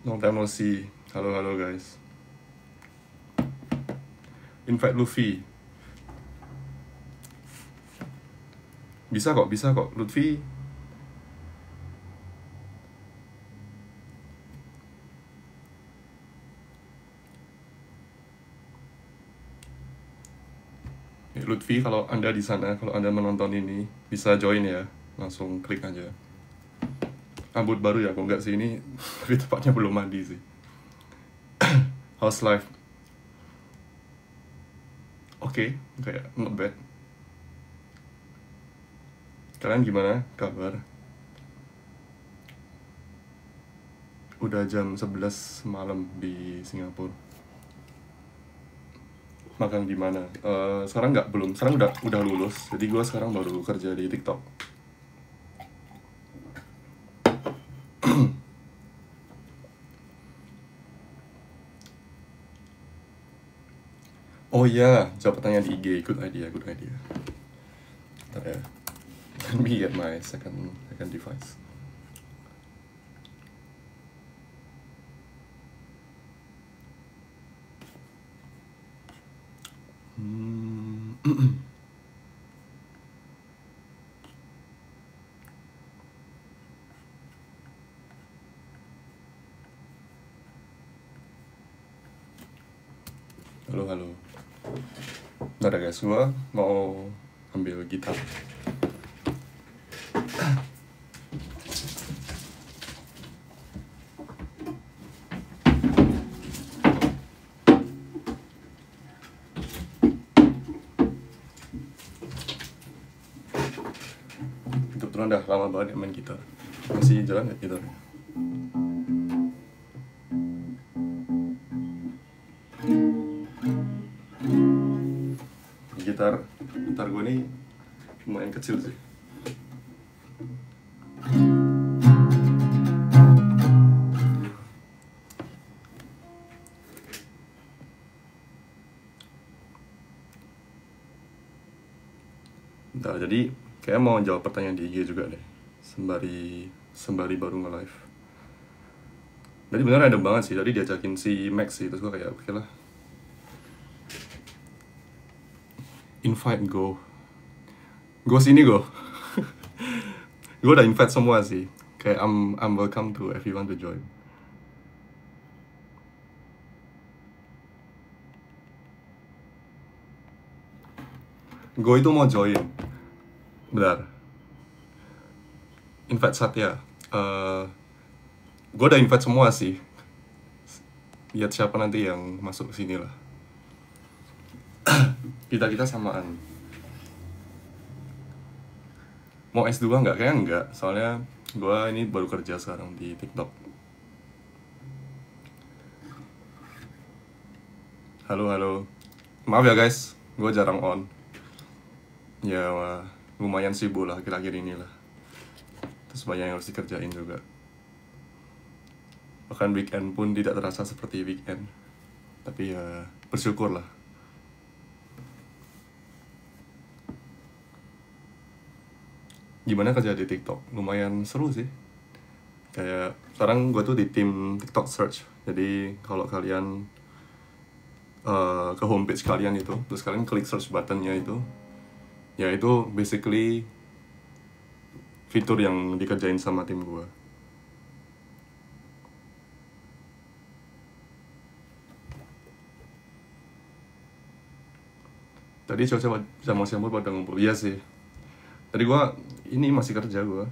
Long time no see. Halo, halo guys. Invite Luffy. Bisa kok Lutfi. Lutfi, kalau Anda di sana, kalau Anda menonton ini, bisa join ya. Langsung klik aja. Rambut baru ya, kok enggak sih ini. Tapi tepatnya belum mandi sih. How's life? Oke, kayak not bad. Kalian gimana kabar? Udah jam 11 malam di Singapura. Makan di mana? Sekarang nggak, belum. Sekarang udah lulus. Jadi gue sekarang baru kerja di TikTok. Oh iya, jawab pertanyaan di IG. Good idea, good idea. Bentar ya. Let me get my second device. Halo, halo. Bentar ya guys, gue mau ambil gitar. Kebetulan udah lama banget main gitar. Masih jalan nggak gitarnya? Gitar gue ini lumayan kecil sih. Bentar, jadi kayak mau jawab pertanyaan di IG juga deh, sembari baru nge-live. Jadi bener ada banget sih, tadi diajakin si Max sih, terus gue kayak oke lah. Invite go sini go. Gue udah invite semua sih, kayak I'm welcome to everyone to join. Go itu mau join. Bentar. Invite Satya. Gue udah invite semua sih. Lihat siapa nanti yang masuk ke sini lah. Kita samaan. Mau S2 nggak? Kayaknya nggak. Soalnya gue ini baru kerja sekarang di TikTok. Halo, halo. Maaf ya guys, gue jarang on. Ya, lumayan sibuk lah akhir-akhir ini lah. Terus banyak yang harus dikerjain juga. Bahkan weekend pun tidak terasa seperti weekend. Tapi ya, bersyukur lah. Gimana kerja di TikTok? Lumayan seru sih. Kayak sekarang gue tuh di tim TikTok Search. Jadi kalau kalian ke homepage kalian itu, terus kalian klik search buttonnya itu, ya itu basically fitur yang dikerjain sama tim gue. Tadi coba sama siapa pada ngumpul. Iya sih. Tadi gue ini masih kerja gue.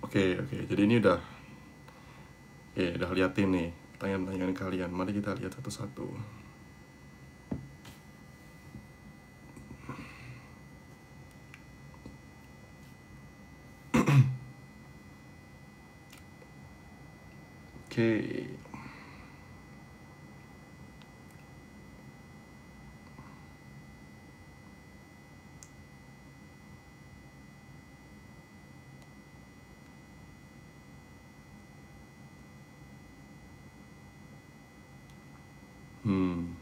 Oke. Jadi ini udah liatin nih pertanyaan-pertanyaan kalian. Mari kita lihat satu-satu. Oke. Hmm.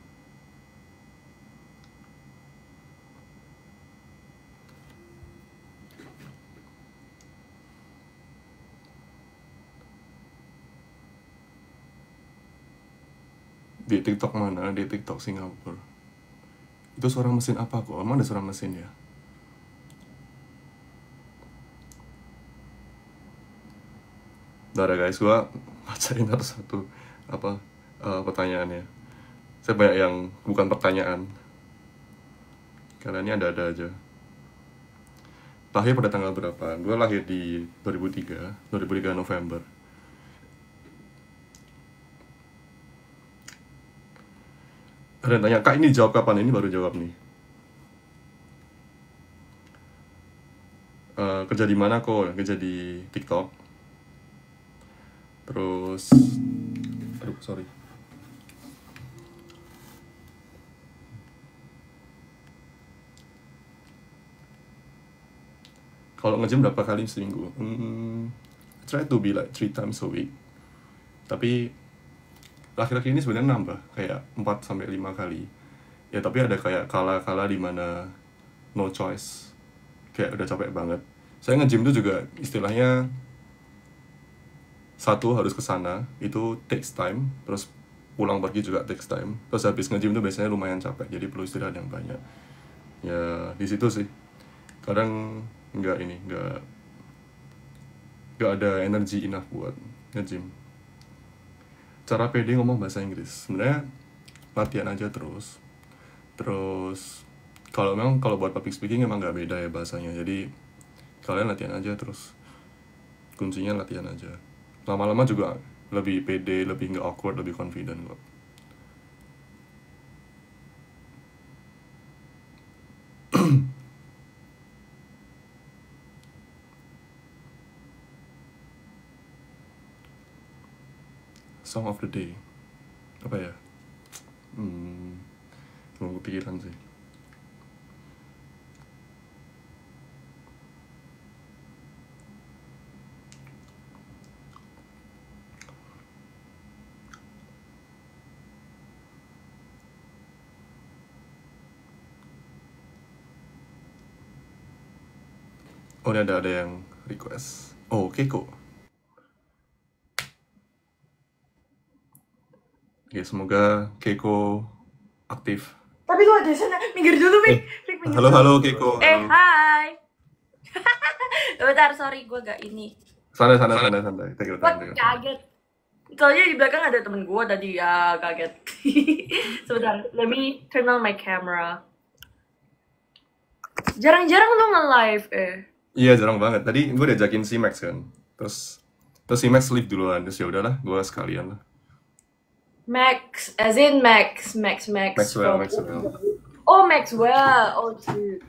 Di TikTok mana? Di TikTok Singapura. Itu suara mesin apa kok? Emang ada suara mesin ya? Udah ada guys, gua bacain satu-satu apa pertanyaannya. Saya banyak yang bukan pertanyaan. Karena ini ada-ada aja. Lahir pada tanggal berapa? Gue lahir di 2003 November. Ada yang tanya, Kak ini jawab kapan? Ini baru jawab nih. Kerja di mana kok? Kerja di TikTok. Terus, aduh sorry. Kalau nge-gym berapa kali seminggu? Try to be like 3 times a week. Tapi akhir-akhir ini sebenarnya nambah kayak 4-5 kali. Ya tapi ada kayak kala-kala dimana no choice. Kayak udah capek banget. Saya nge-gym tuh juga istilahnya satu harus ke sana, itu takes time. Terus pulang pergi juga takes time. Terus habis nge-gym tuh biasanya lumayan capek, jadi perlu istirahat yang banyak. Ya di situ sih. Kadang nggak ada energi enough buat nge-gym. Cara pede ngomong bahasa Inggris sebenarnya latihan aja terus kalau buat public speaking emang nggak beda ya bahasanya, jadi kalian latihan aja terus, kuncinya latihan aja, lama-lama juga lebih pede, lebih nggak awkward, lebih confident kok. Song of the day apa ya? Belum kepikiran sih. Oh ini ada yang request. Oh Keiko. Oke, semoga Keiko aktif. Tapi lu ada sana, minggir dulu, Mik. Minggir Halo dulu. Keiko. Hai. Bentar, sorry, gue gak ini. Santai. Take your Gue time. kaget. Soalnya di belakang ada temen gue tadi, ya kaget. Sebentar, let me turn on my camera. Jarang-jarang lu nge-live, Iya jarang banget. Tadi gue diajakin si Max kan. Terus si Max sleep duluan. Terus ya udahlah, gue sekalian lah. Max, as in Max. Maxwell. Oh, Maxwell. Oh, dude.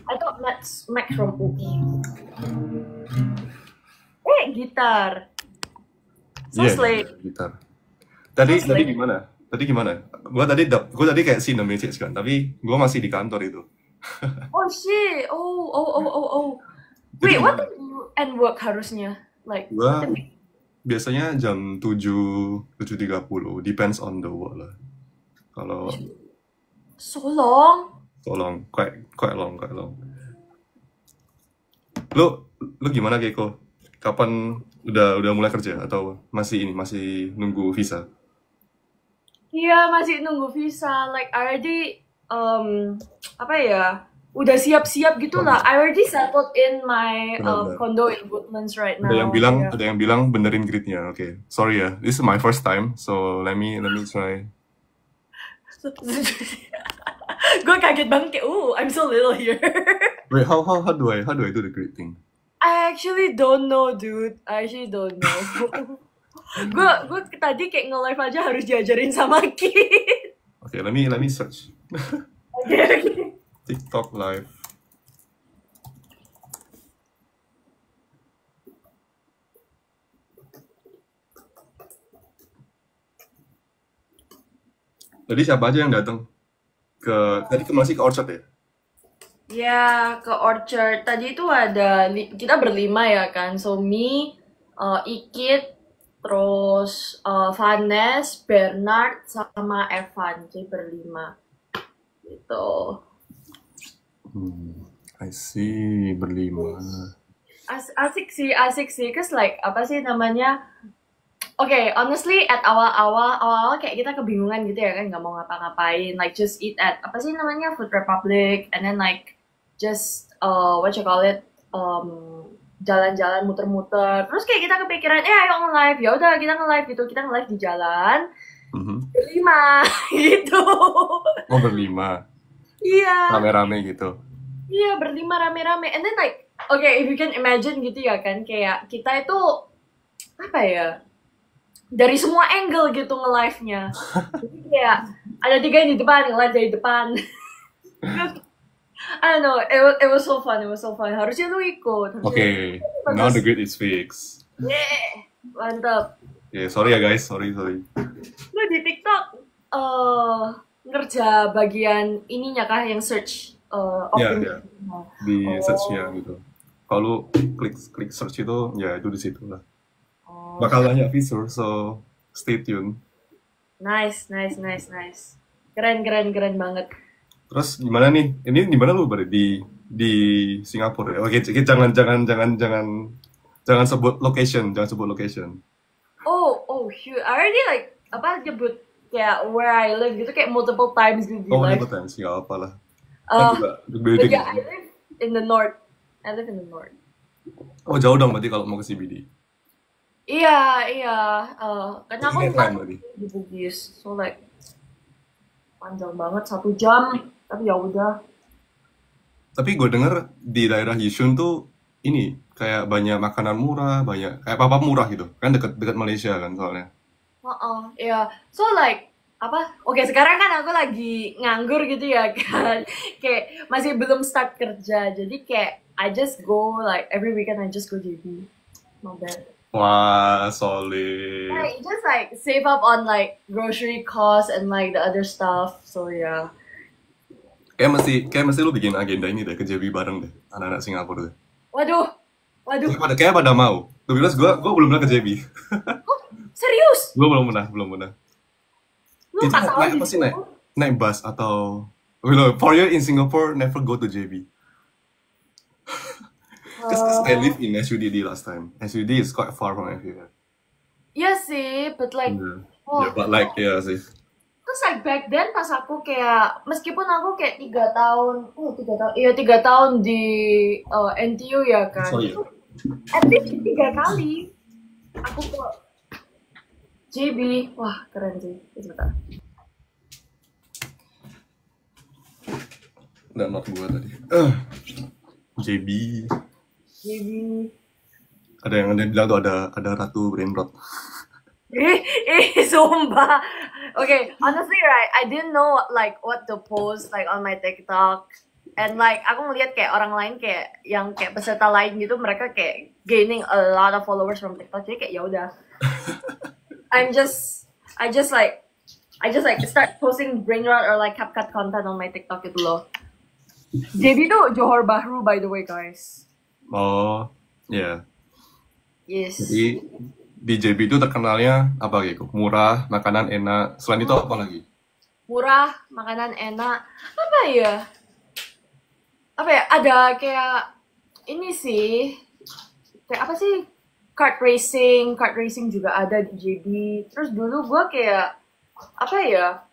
I thought Max from UI. Gitar. So slay. Gitar. Tadi gimana? Gue tadi kayak seen a message kan, tapi gue masih di kantor itu. Oh shit. Oh. Wait, what time you end work harusnya? Like, Gue biasanya jam 7:30, depends on the work lah. Kalau so long. quite long. Lu gimana Keiko? Kapan udah mulai kerja atau masih nunggu visa? Iya, masih nunggu visa. Like, I already apa ya? Udah siap-siap gitu lah. I already settled in my condo in Woodlands right now. Ada yang bilang benerin gridnya. Okay, sorry ya. This is my first time, so let me try. Gue kaget banget kayak, I'm so little here. Wait, how do I do the grid thing? I actually don't know, dude. Gue tadi kayak nge-live aja harus diajarin sama Kid. Okay, let me search. Okay. TikTok live. Tadi siapa aja yang datang? Masih ke Orchard ya? Ya, ke Orchard. Tadi itu ada kita berlima ya kan. So me, Ikit, terus Vanes, Bernard, sama Evan, jadi berlima gitu. I see, berlima. Asik sih, cause like apa sih namanya? Okay, honestly at awal kayak kita kebingungan gitu ya kan, nggak mau ngapa-ngapain, like just eat at apa sih namanya Food Republic, and then like just what you call it, jalan-jalan muter-muter, terus kayak kita kepikiran ayo nge-live, ya udah kita nge-live gitu, kita nge-live di jalan berlima gitu. Oh berlima? Iya. Rame-rame gitu? Iya berlima rame-rame, and then like okay, if you can imagine gitu ya kan, kayak kita itu apa ya, dari semua angle gitu nge-live-nya. Jadi kayak ada 3 yang di depan, nge-live dari depan. I don't know, it was so fun, Harusnya lu ikut. Okay, now the grid is fixed. Yeah, mantap. Yeah, sorry ya guys, sorry. Lu di TikTok ngerja bagian ininya kah, yang search Iya, di search-nya gitu. Kalau klik search itu, ya itu di situ lah. Bakal banyak fitur, so stay tune. Nice. Keren banget. Terus gimana nih? Ini di mana lu berada? Di Singapura ya? Oke, jangan sebut location, Oh shoot, I already like apa nyebut kayak where I live gitu kayak multiple times gitu di live. Multiple times, nggak apa lah. But yeah, I live in the north. Oh jauh dong berarti kalau mau ke CBD. Iya. Karena aku di Bugis, so like panjang banget 1 jam, tapi ya udah. Tapi gue denger di daerah Yishun tuh ini kayak banyak makanan murah, banyak kayak apa murah gitu, kan dekat Malaysia kan soalnya. Iya. So like apa? Oke, sekarang kan aku lagi nganggur gitu ya kan, kayak masih belum start kerja, jadi kayak I just go like every weekend I just go JB. Not bad. Wah, solid. Like just like save up on like grocery costs and like the other stuff. So yeah. Kayak mesti lu bikin agenda ini deh, ke JB bareng deh, anak-anak Singapura deh. Waduh. Kayak pada mau. Tuh bilas gue belum pernah ke JB. Oh, serius? Gue belum pernah. Lu Itu nggak tahu naik apa sih, naik bus atau for you in Singapore never go to JB. Because I live in SUDD last time. SUDD is quite far from everywhere. Iya sih, but like yeah sih. Terus like back then pas aku kayak, meskipun aku kayak 3 tahun di NTU ya kan. So, yeah. At least 3 kali aku ke JB. Wah, keren sih. Sebentar. Udah not gue tadi. JB. Ada yang bilang tuh ada Ratu Brainrot. Sumpah. Okay, honestly right, I didn't know like what to post like on my TikTok. And like aku ngeliat kayak orang lain kayak yang kayak peserta lain gitu, mereka kayak gaining a lot of followers from TikTok. Jadi kayak ya udah. I just like start posting brainrot or like CapCut content on my TikTok gitu loh. JB tuh Johor Bahru by the way guys. Oh, ya. Yeah. Yes. Jadi di JB itu terkenalnya apa gitu? Murah, makanan enak. Selain itu apa lagi? Murah, makanan enak. Apa ya? Ada kayak ini sih. Kayak apa sih? Kart racing juga ada di JB. Terus dulu gue kayak apa ya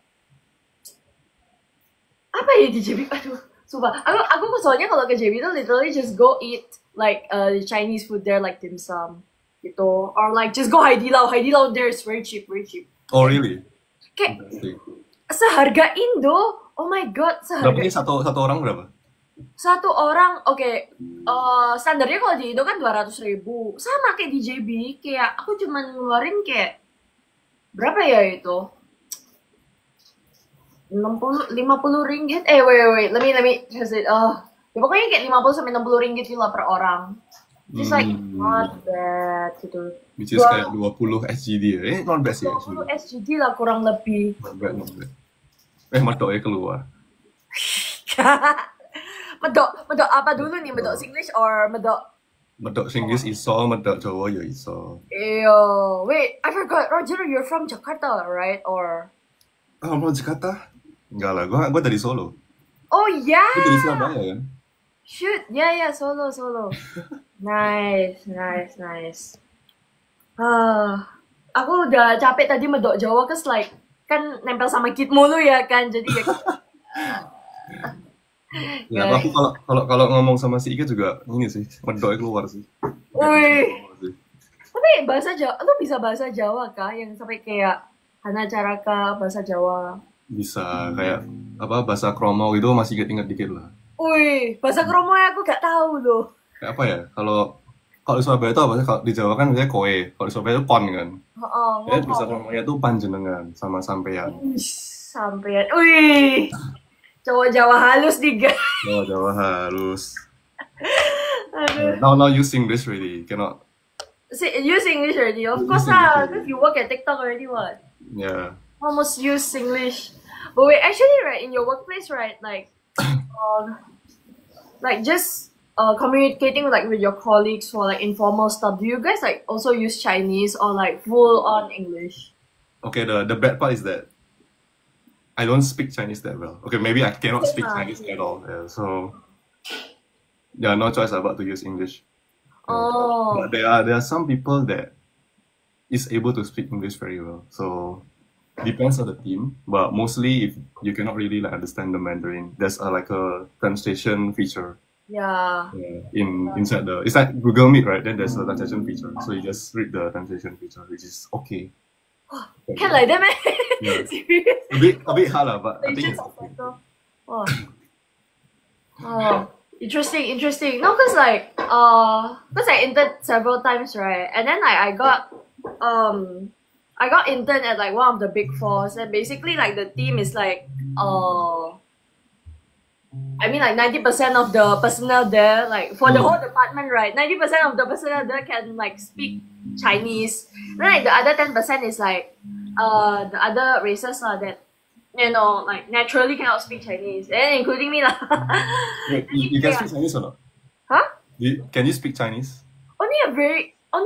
di JB? Aduh, sumpah. Aku soalnya kalau ke JB itu literally just go eat like the Chinese food there, like dim sum gitu, or like just go Haidilao there is very cheap. Oh really? Kayak seharga Indo. Oh my god, seharga. Berapa satu orang berapa? Satu orang, oke. Standarnya kalau di Indo kan 200.000. Sama kayak di JB, kayak aku cuma ngeluarin kayak berapa ya itu? 50 ringgit. Wait. Let me translate. Ya pokoknya kayak 50 sampai 60 ringgit lah per orang. Just like not bad gitu. Which is kayak 20 SGD ya. Not bad sih. 20 SGD lah kurang lebih. Not bad. Medoknya keluar. Medok apa dulu nih? Medok Singlish or medok Medok Singgis iso, medok Jawa ya iso. Ew. Wait, I forgot. Roger, you're from Jakarta, right? Or Ah, mau Jakarta? Enggak lah, gua dari Solo. oh Gua dari yeah. Surabaya kan. Shoot. Yeah, Solo, Solo. Nice, nice, nice. Ah, aku udah capek tadi medok Jawa, cause like kan nempel sama kit mulu ya kan, jadi ya Ya, tapi guys. kalau ngomong sama si Ika juga ini sih, medoknya keluar sih. Kayak bisa Wih, keluar sih. tapi bahasa Jawa, lu bisa bahasa Jawa kah? Yang sampai kayak Hana Caraka, bahasa Jawa. Bisa kayak apa bahasa Kromo gitu masih inget-inget dikit lah. Wih, bahasa Kromo aku gak tahu loh. Kayak apa ya? Kalau kalau di Surabaya itu apa sih? Kalau di Jawa kan biasanya koe, kalau di Surabaya itu kon kan. Oh, Jadi bahasa ngomong. Kromonya itu panjenengan sama sampean. Wih, sampean. Wih, cowok Jawa halus nih guys. Jawa-Jawa halus. Aduh. Now you sing this really cannot. Use English already, of course Use English lah. already. Because you work at TikTok already, what? Yeah. Almost use English. But wait, actually, right, in your workplace, right, like just communicating like with your colleagues for like informal stuff. Do you guys like also use Chinese or like full on English? Okay, the bad part is that I don't speak Chinese that well. Okay, maybe I cannot speak Chinese at all. Yeah, so yeah, no choice about to use English. Oh, But there are some people that is able to speak English very well. So depends on the team, but mostly if you cannot really like understand the Mandarin, there's like a translation feature yeah. inside the it's like Google Meet, right? Then there's a translation feature, so you just read the translation feature, which is okay. Can like that, man? Yeah. Serious? A bit hard lah, but I think Translation it's okay. subtitle. Oh. Oh, interesting. No, cause I interned several times, right? And then like I got intern at like one of the big fours, and basically like the team is like I mean like 90% of the personnel there, like for the whole department, right? 90% of the personnel there can like speak Chinese. Then like the other 10% is like the other races lah that like naturally cannot speak Chinese, and including me lah. Wait, you can speak Chinese or not? Huh? Can you speak Chinese? Only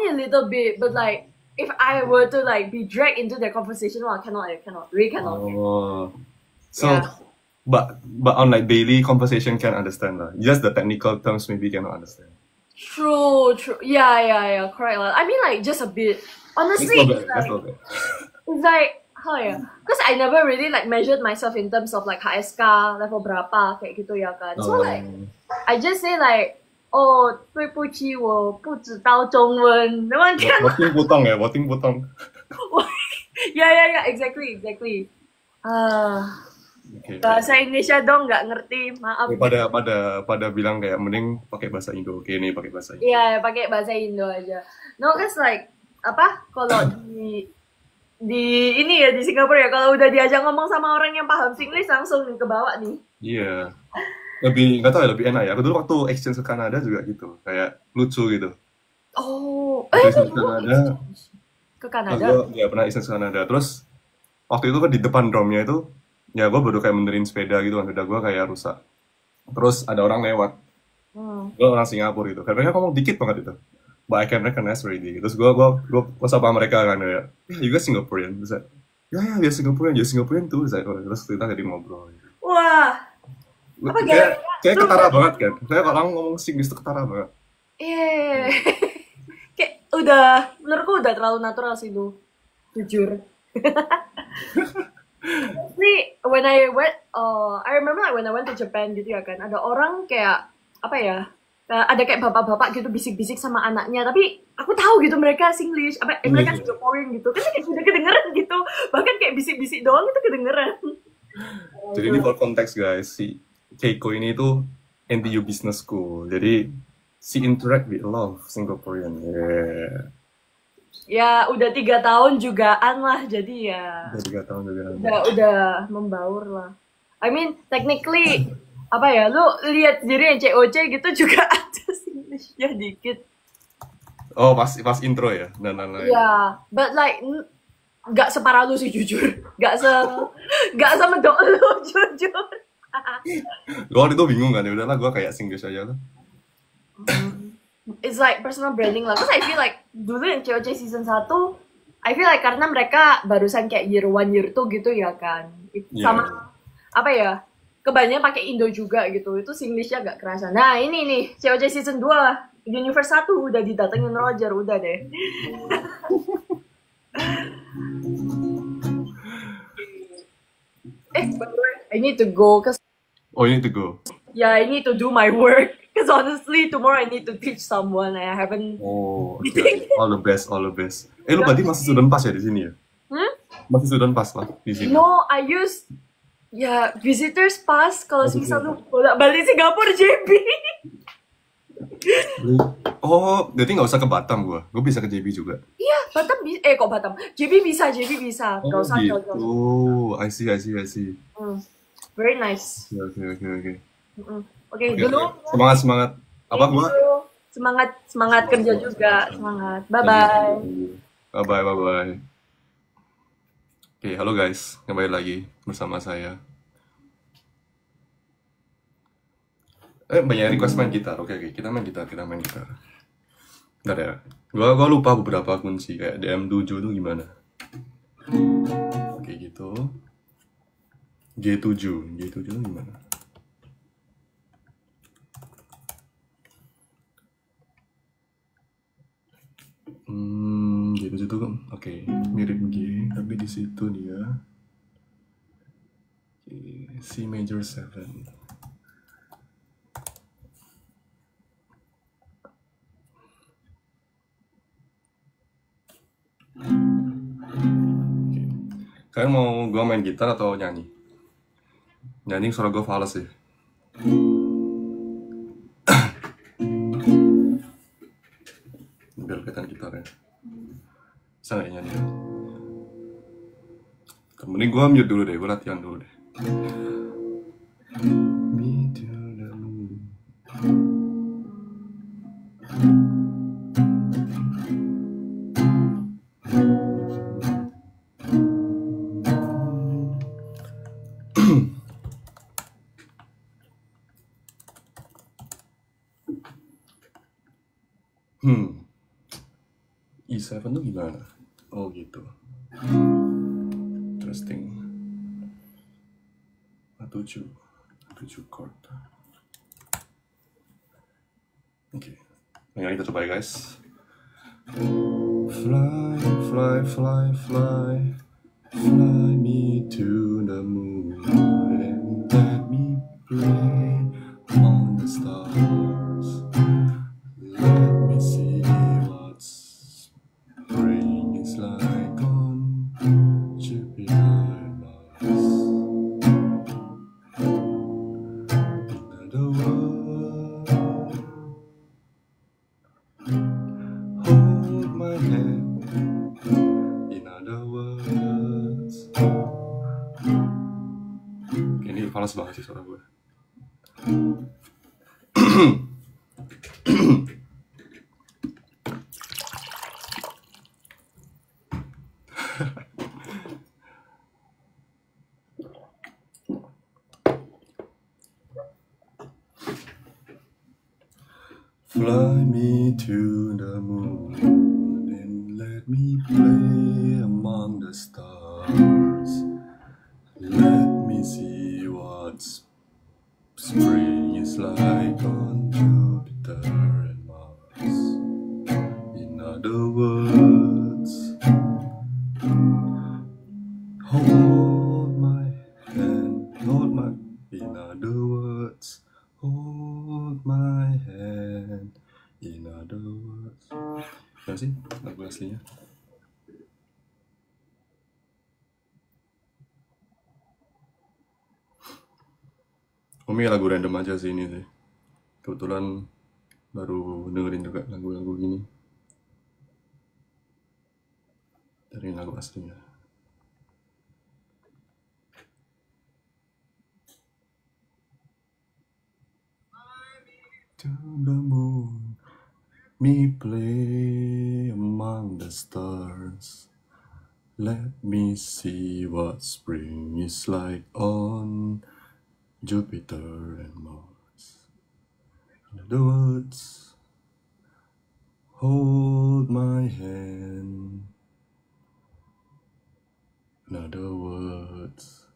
a little bit, but like if I were to like be dragged into the conversation, well, I cannot, really cannot. Oh, so Yeah. but on like daily conversation can understand lah. Just the technical terms maybe cannot understand. True. Yeah, correct lah. I mean like just a bit. Honestly, That's not bad. it's like how ya? Because I never really like measured myself in terms of like HSK level berapa kayak gitu ya kan. So like I just say like, oh, 对不起，我不知道中文。那么看 Wating putong ya, wating putong. yeah, exactly. Okay. Bahasa Indonesia dong nggak ngerti, maaf. Pada bilang kayak mending pakai bahasa Indo. Oke, nih pakai bahasa Indo. Iya, pakai bahasa Indo aja. No, cause like apa? Kalau di ini ya di Singapura ya, kalau udah diajak ngomong sama orang yang paham Singlish langsung ke bawah nih. Iya. Lebih nggak tahu ya, lebih enak ya. Aku dulu waktu exchange ke Kanada juga gitu, kayak lucu gitu. Oh, Exchange dulu ke Kanada. Aku ya pernah exchange ke Kanada. Terus waktu itu kan di depan dormnya itu, ya gue baru kayak benerin sepeda gitu kan, sepeda gue kayak rusak. Terus ada orang lewat, gue orang Singapura gitu. Karena ngomong dikit banget itu. But I can recognize already. Terus gue sapa mereka kan kayak, yeah, you guys Singaporean? Terus ya, dia Singaporean tuh. Terus kita jadi ngobrol. Wah, apa kayak ketara banget kan? Kayak kalau orang ngomong Singlish itu ketara banget. Iya, kayak menurutku udah terlalu natural sih lu, jujur. Nih, when I went, I remember like when I went to Japan gitu ya kan, ada orang kayak apa ya? Ada kayak bapak-bapak gitu bisik-bisik sama anaknya, tapi aku tahu gitu mereka Singlish, mereka Singaporean gitu, kan kayak udah kedengeran gitu, bahkan kayak bisik-bisik doang itu kedengeran. Jadi ini for konteks guys, si Keiko ini tuh NTU Business School, jadi she interact with a lot of Singaporean. Yeah. Ya udah 3 tahun jugaan lah, jadi ya. Udah 3 tahun juga. Udah membaur lah. I mean, technically apa ya, lu lihat sendiri yang COC gitu juga ada Singlishnya dikit. Oh, pas intro ya, dan lain-lain. Yeah, but like nggak separah lu sih jujur, nggak semedok lu jujur. Gue waktu itu bingung kan, ya udahlah gue kayak Singlish aja lah. it's like personal branding lah. Cause I feel like dulu yang COC season 1, I feel like karena mereka barusan kayak year 1, year 2 gitu ya kan. Sama apa ya? Kebanyakan pakai Indo juga gitu. Itu Singlishnya agak kerasa. Nah, ini nih COC season 2, Universe 1 udah didatengin Roger, udah deh. By the way, I need to go cause Oh, you need to go. yeah, I need to do my work. Because honestly, tomorrow I need to teach someone. I haven't. Oh, okay. All the best, all the best. Lu berarti masih student pass ya di sini ya? Masih student pass lah di sini. No, I use visitors pass kalau misal lu balik Singapura JB. Oh, berarti nggak usah ke Batam gue bisa ke JB juga. Iya, Batam kok Batam? JB bisa. Gak usah. Oh, I see. Very nice. Okay. Oke, dulu. Semangat. Apa gua? Semangat kerja juga. Semangat. Bye. Oke, halo guys, kembali lagi bersama saya. Banyak request main gitar. Oke, kita main gitar. Bentar ya. Gua lupa beberapa kunci kayak DM7 tuh gimana. Oke, gitu. G7 tuh gimana? G7 tuh kan, oke, mirip G, tapi di situ dia C major 7. Kalian mau gue main gitar atau nyanyi? Nyanyi suara gue fals sih. Biar kelihatan gitarnya. Bisa nggak nyanyi? Mending gue mute dulu deh, gue latihan dulu deh. Me to the moon. E7 tuh gimana? Oh gitu. Interesting. A7 chord. Oke. Yang kita coba ya guys. Fly me to the moon and let me play on the stars. Let me see what spring is like on Jupiter and Mars. In other words, hold my hand. In other words, ini falas banget sih suara gue. Fly me to the moon and let me play among the stars. Let me see what spring is like on Jupiter and Mars. In other words, hold my hand, in other words, hold my hand, in other words. Gimana sih lagu aslinya? Ini lagu random aja sih ini sih. Kebetulan baru dengerin juga lagu-lagu gini dari lagu aslinya. To the moon, me play among the stars. Let me see what spring is like on Jupiter and Mars. In other words, Hold my hand. In other words,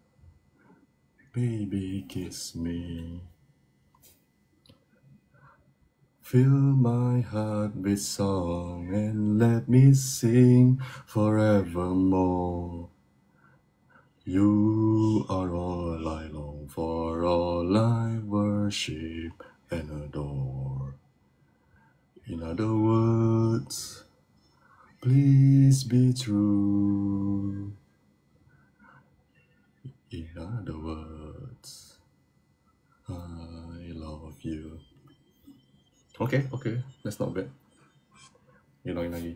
baby kiss me. Fill my heart with song and let me sing forevermore. You are all I long for, all I worship and adore. In other words, please be true. In other words, I love you. Okay, that's not bad. Hilangin lagi.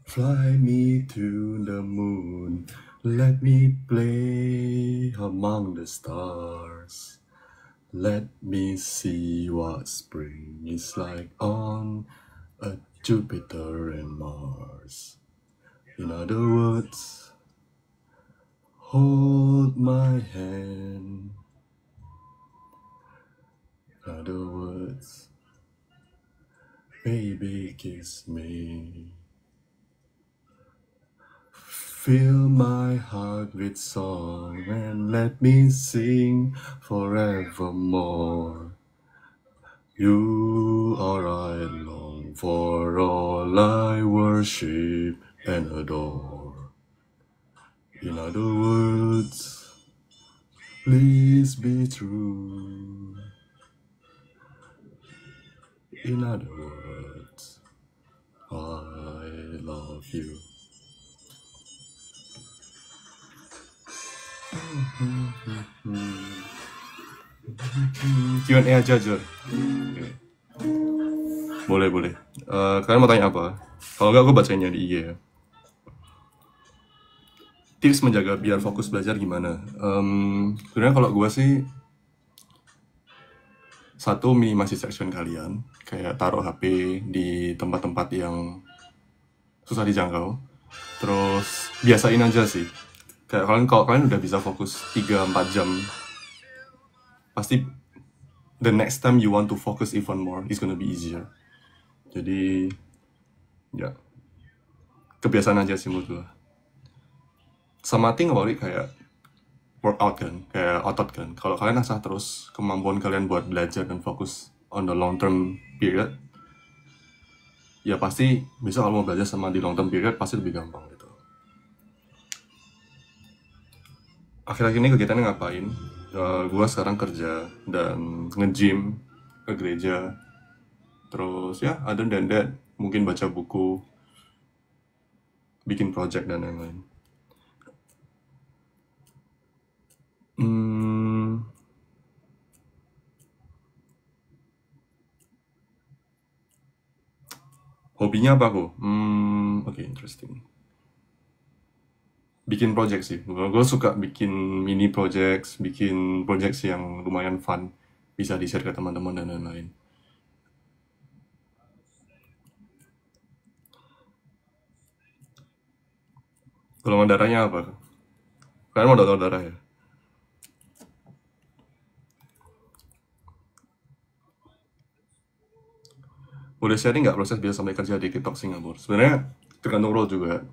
Fly me to the moon, let me play among the stars. Let me see what spring is like on a Jupiter and Mars. In other words, hold my hand. In other words, baby kiss me. Fill my heart with song and let me sing forevermore. You are I long for, all I worship and adore. In other words, please be true. In other words, I love you. Q&A aja, Jor. Okay. Boleh. Kalian mau tanya apa? Kalau enggak, gue bacainnya di IG ya. Tips menjaga biar fokus belajar gimana? Sebenarnya kalau gue sih, satu, minimasi distraction kalian. Kayak taruh HP di tempat-tempat yang susah dijangkau. Terus biasain aja sih. Kayak kalau kalian udah bisa fokus 3-4 jam, pasti the next time you want to focus even more, it's gonna be easier. Jadi, ya, kebiasaan aja sih menurut gue. Sama think about it kayak workout kan, kayak otot kan. Kalau kalian asah terus kemampuan kalian buat belajar dan fokus on the long term period, ya pasti bisa kalau mau belajar sama di long term period pasti lebih gampang gitu. Akhir-akhir ini kegiatannya ngapain? Gue sekarang kerja dan nge-gym, ke gereja. Terus ya, other than that, mungkin baca buku, bikin project dan lain-lain. Hobinya apa aku? Oke, interesting. Bikin project sih. Gue suka bikin mini projects, bikin projects yang lumayan fun, bisa di-share ke teman-teman dan lain-lain. Golongan darahnya apa? Kalian mau donor darah ya? Boleh sharing nggak proses biasa sampai kerja di TikTok Singapura? Sebenarnya tergantung role juga.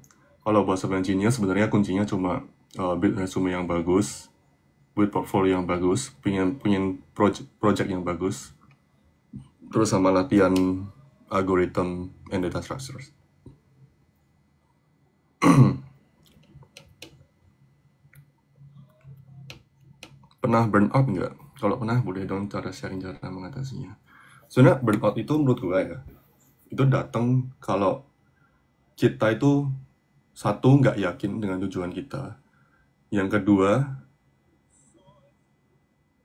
Kalau buat seorang engineer, sebenarnya kuncinya cuma build resume yang bagus, build portfolio yang bagus, punya project yang bagus, terus sama latihan algorithm and data structures. Pernah burnout nggak? Kalau pernah, boleh dong sharing cara mengatasinya. Sebenarnya burnout itu menurut gue ya, itu datang kalau kita itu satu, nggak yakin dengan tujuan kita. Yang kedua,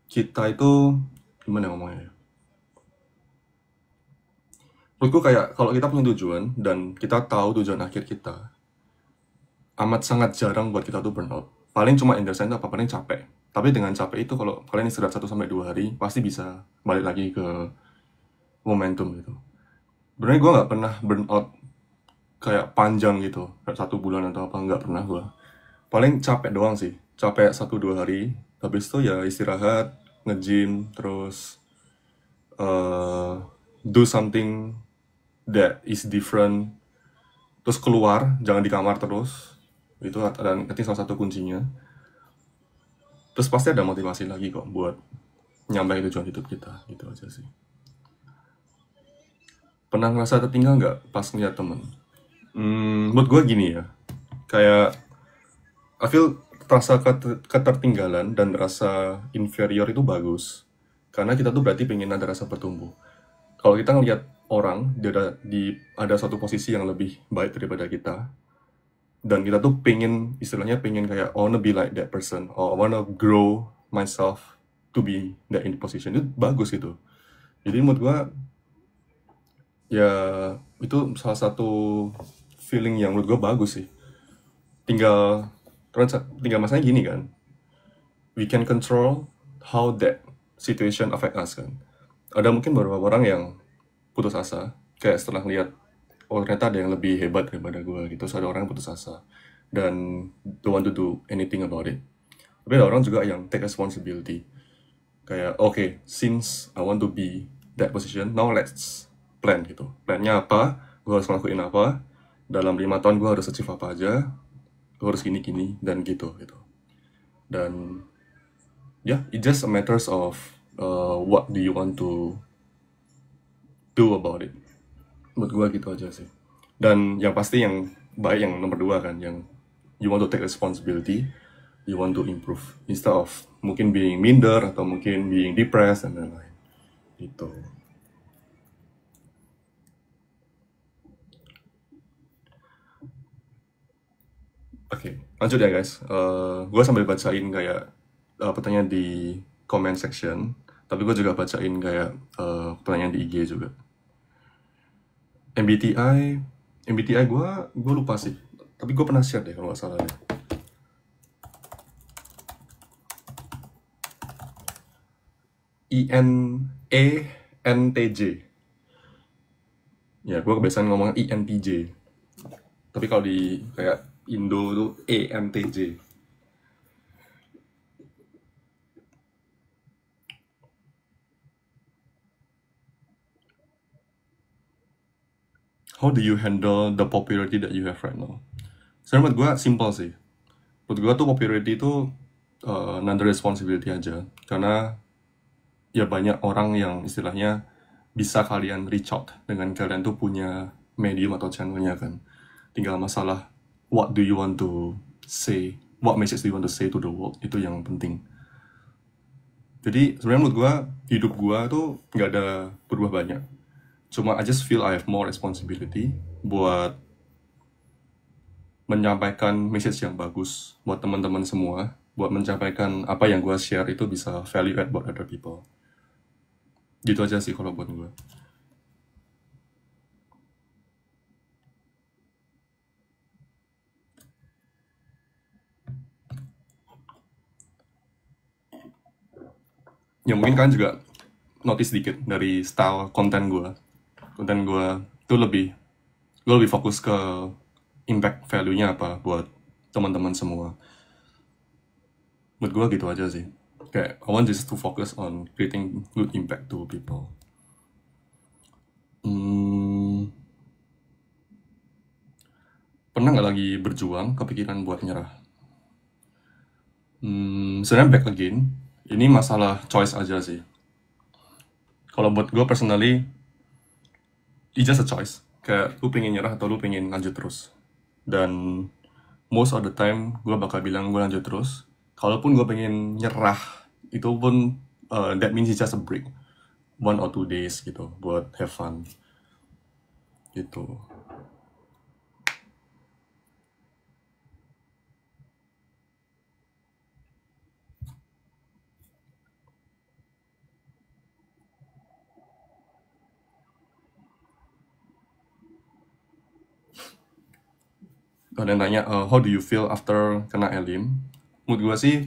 kita itu gimana ngomongnya ya? Menurutku kayak kalau kita punya tujuan dan kita tahu tujuan akhir kita, amat sangat jarang buat kita tuh burnout. Paling cuma interesting apa paling capek. Tapi dengan capek itu kalau kalian istirahat 1-2 hari, pasti bisa balik lagi ke momentum gitu. Sebenarnya gue nggak pernah burnout kayak panjang gitu, kayak 1 bulan atau apa, nggak pernah gue. Paling capek doang sih, capek 1-2 hari, habis itu ya istirahat, nge-gym, terus do something that is different, terus keluar, jangan di kamar terus. Itu ada, nanti salah satu kuncinya. Terus pasti ada motivasi lagi kok buat nyampe tujuan hidup kita, gitu aja sih. Pernah ngerasa tertinggal nggak pas ngeliat temen? Buat gue gini ya, kayak I feel rasa ketertinggalan dan rasa inferior itu bagus, karena kita tuh berarti pengen ada rasa bertumbuh. Kalau kita ngeliat orang dia ada satu posisi yang lebih baik daripada kita, dan kita tuh istilahnya pengen kayak I wanna be like that person, or I wanna grow myself to be that in position, itu bagus gitu. Jadi menurut gue ya itu salah satu feeling yang menurut gue bagus sih. Tinggal masalahnya gini kan, we can control how that situation affect us kan. Ada mungkin beberapa orang yang putus asa, kayak setelah lihat oh ternyata ada yang lebih hebat daripada gue gitu. So ada orang yang putus asa dan don't want to do anything about it. Tapi ada orang juga yang take responsibility, kayak okay, since I want to be that position, now let's plan gitu. Plannya apa, gue harus ngelakuin apa, dalam 5 tahun gue harus achieve apa aja, gue harus gini dan gitu. Dan yeah, it just a matters of what do you want to do about it. Menurut gue gitu aja sih. Dan yang pasti yang baik yang nomor 2 kan, yang you want to take responsibility, you want to improve, instead of mungkin being minder atau mungkin being depressed dan lain-lain gitu. Oke, lanjut ya guys. Gue sambil bacain kayak pertanyaan di comment section, tapi gue juga bacain kayak pertanyaan di IG juga. MBTI gue lupa sih, tapi gue pernah share deh kalau nggak salah deh. ENTJ. Ya, gue kebiasaan ngomong ENTJ. Tapi kalau di kayak Indo tuh ENTJ. How do you handle the popularity that you have right now? Sebenarnya menurut gue simple sih. Menurut gue tuh popularity itu another responsibility aja. Karena ya banyak orang yang istilahnya bisa kalian reach out dengan kalian tuh punya medium atau channelnya kan. Tinggal masalah what do you want to say, what message do you want to say to the world, itu yang penting. Jadi sebenarnya menurut gue hidup gue tuh nggak ada berubah banyak. Cuma I just feel I have more responsibility buat menyampaikan message yang bagus buat teman-teman semua, buat menyampaikan apa yang gue share itu bisa value add buat other people. Gitu aja sih kalau buat gue. Ya mungkin kalian juga notice dikit dari style konten gue. Konten gue tuh gue lebih fokus ke impact value-nya apa buat teman-teman semua. Menurut gue gitu aja sih. Kayak I want just to focus on creating good impact to people. Pernah nggak lagi berjuang kepikiran buat nyerah? Sebenarnya back again, ini masalah choice aja sih. Kalau buat gue personally, it's just a choice. Kayak lu pengen nyerah atau lu pengen lanjut terus. Dan most of the time gue bakal bilang gue lanjut terus. Kalaupun gue pengen nyerah, itu pun that means it's just a break, 1 or 2 days gitu, buat have fun gitu. Ada yang tanya, how do you feel after kena Elim? Menurut gue sih,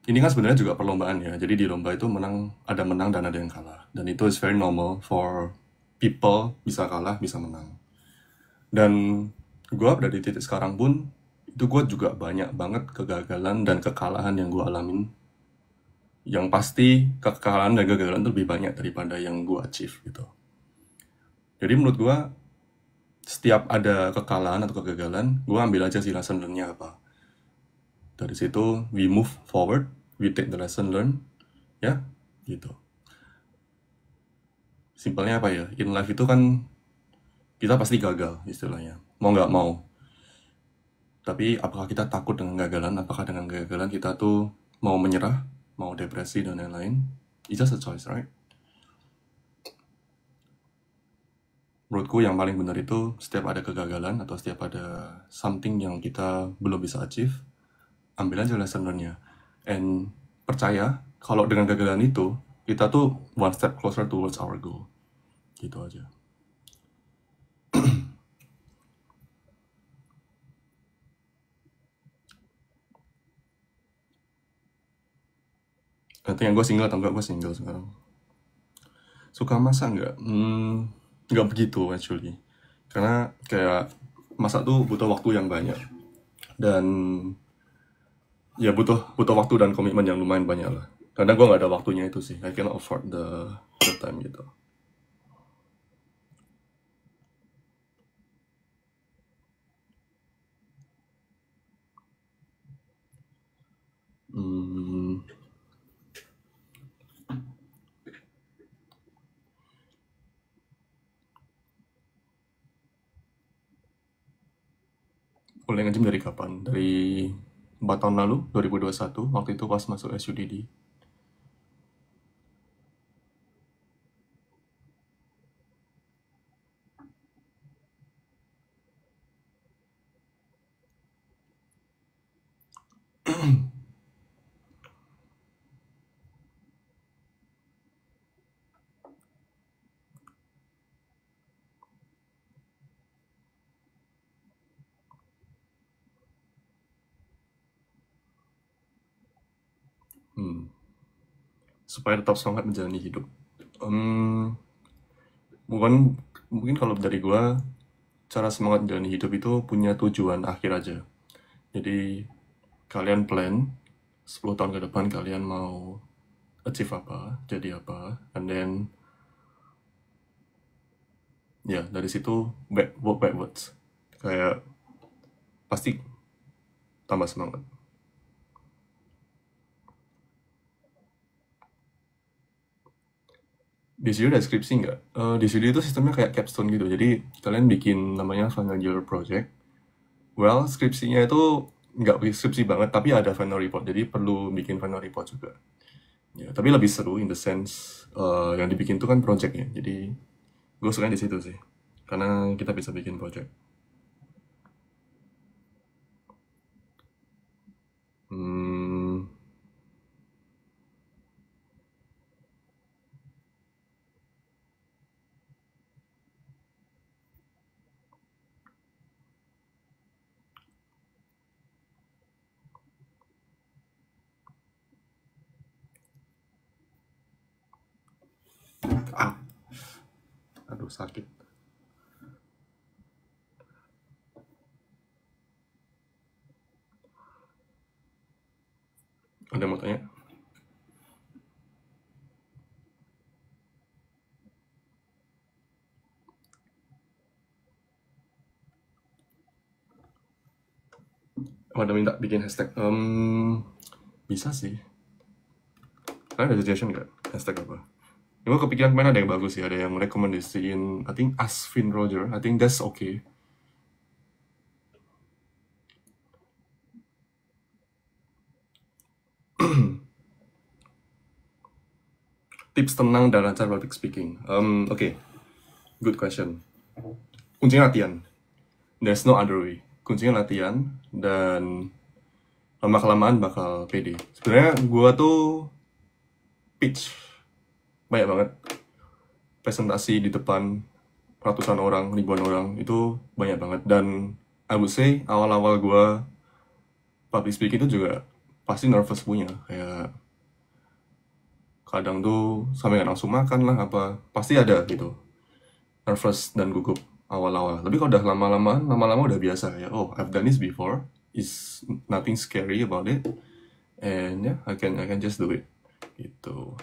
ini kan sebenarnya juga perlombaan ya. Jadi di lomba itu ada menang dan ada yang kalah. Dan itu is very normal for people, bisa kalah, bisa menang. Dan gue ada di titik sekarang pun, itu gue juga banyak banget kegagalan dan kekalahan yang gue alamin. Yang pasti kekalahan dan kegagalan itu lebih banyak daripada yang gue achieve gitu. Jadi menurut gue, setiap ada kekalahan atau kegagalan, gue ambil aja sih lesson learn-nya apa. Dari situ, we move forward, we take the lesson learn, ya, gitu. Simpelnya apa ya, in life itu kan kita pasti gagal istilahnya, mau nggak mau. Tapi apakah kita takut dengan gagalan? Apakah dengan gagalan kita tuh mau menyerah, mau depresi dan lain-lain? It's just a choice, right? Menurutku yang paling benar itu setiap ada kegagalan atau setiap ada something yang kita belum bisa achieve, ambil aja lesson learn-nya. And percaya kalau dengan kegagalan itu, kita tuh one step closer towards our goal. Gitu aja. Nanti yang gue single atau enggak, gue single sekarang. Suka masak nggak? Nggak begitu actually. Karena kayak masak tuh butuh waktu yang banyak. Dan ya butuh waktu dan komitmen yang lumayan banyak lah. Karena gue nggak ada waktunya itu sih. I cannot afford the time gitu. Mulai nge-gym dari kapan? Dari 4 tahun lalu, 2021, waktu itu pas masuk SUDD. Supaya tetap semangat menjalani hidup. Mungkin kalau dari gua, cara semangat menjalani hidup itu punya tujuan akhir aja. Jadi kalian plan 10 tahun ke depan kalian mau achieve apa, jadi apa, and then ya dari situ work backwards. Kayak pasti tambah semangat. Di studio ada skripsi nggak? Di studio itu sistemnya kayak capstone gitu. Jadi kalian bikin namanya final year project. Well, skripsinya itu nggak skripsi banget, tapi ada final report. Jadi perlu bikin final report juga. Ya, tapi lebih seru in the sense yang dibikin itu kan project ya. Jadi gue suka di situ sih. Karena kita bisa bikin project. Aduh, sakit. Ada mau tanya? Ada minta bikin hashtag? Bisa sih. Kalian ada suggestion nggak? Hashtag apa? Gue kepikiran kemarin ada yang bagus sih. Ada yang rekomendasiin, I think Asvin Roger. I think that's okay. Tips tenang dan lancar public speaking. Okay. Good question. Kuncinya latihan. There's no other way. Kuncinya latihan dan lama-kelamaan bakal pede. Sebenarnya gue tuh pitch banyak banget. Presentasi di depan ratusan orang, ribuan orang, itu banyak banget. Dan I would say awal-awal gue public speaking itu juga pasti nervous punya. Kayak kadang tuh sampai gak langsung makan lah apa. Pasti ada gitu. Nervous dan gugup awal-awal. Tapi kalau udah lama-lama udah biasa ya. Oh, I've done this before. is nothing scary about it, and yeah, I can just do it gitu.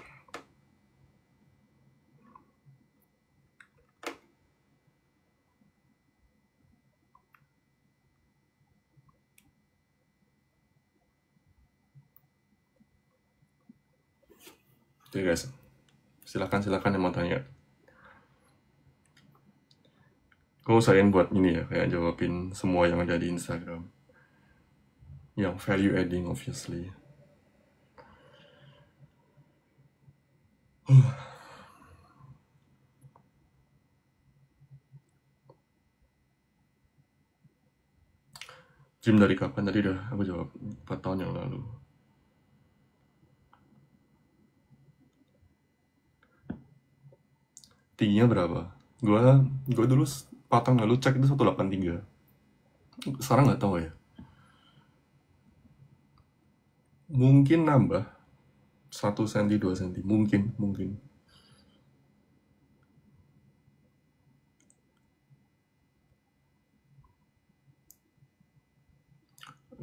Oke guys, silakan yang mau tanya. Gue usahain buat ini ya, kayak jawabin semua yang ada di Instagram. Yang value adding obviously. Gym dari kapan? Tadi udah aku jawab 4 tahun yang lalu. Tingginya berapa? Gue dulu 4 tahun lalu cek itu 183. Sekarang nggak tahu ya. Mungkin nambah 1 cm 2 cm, mungkin.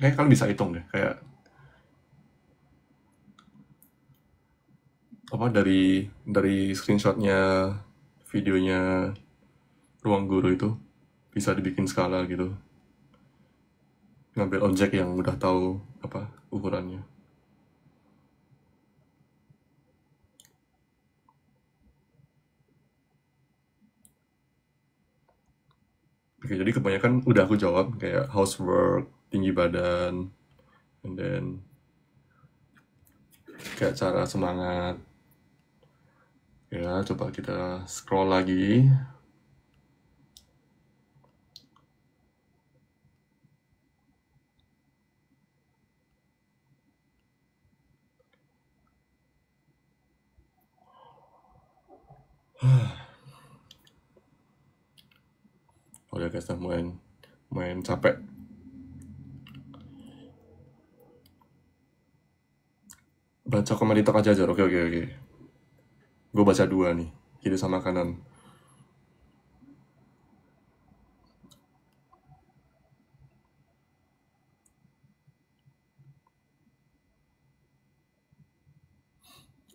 Kayak kalian bisa hitung deh, kayak apa dari screenshotnya videonya ruang guru itu bisa dibikin skala gitu, ngambil objek yang udah tahu apa ukurannya. Oke, jadi kebanyakan udah aku jawab, kayak housework, tinggi badan, and then kayak cara semangat. Ya, coba kita scroll lagi. Udah guys, main capek. Baca komen di tok aja. Oke. Gue baca 2 nih, kiri sama kanan.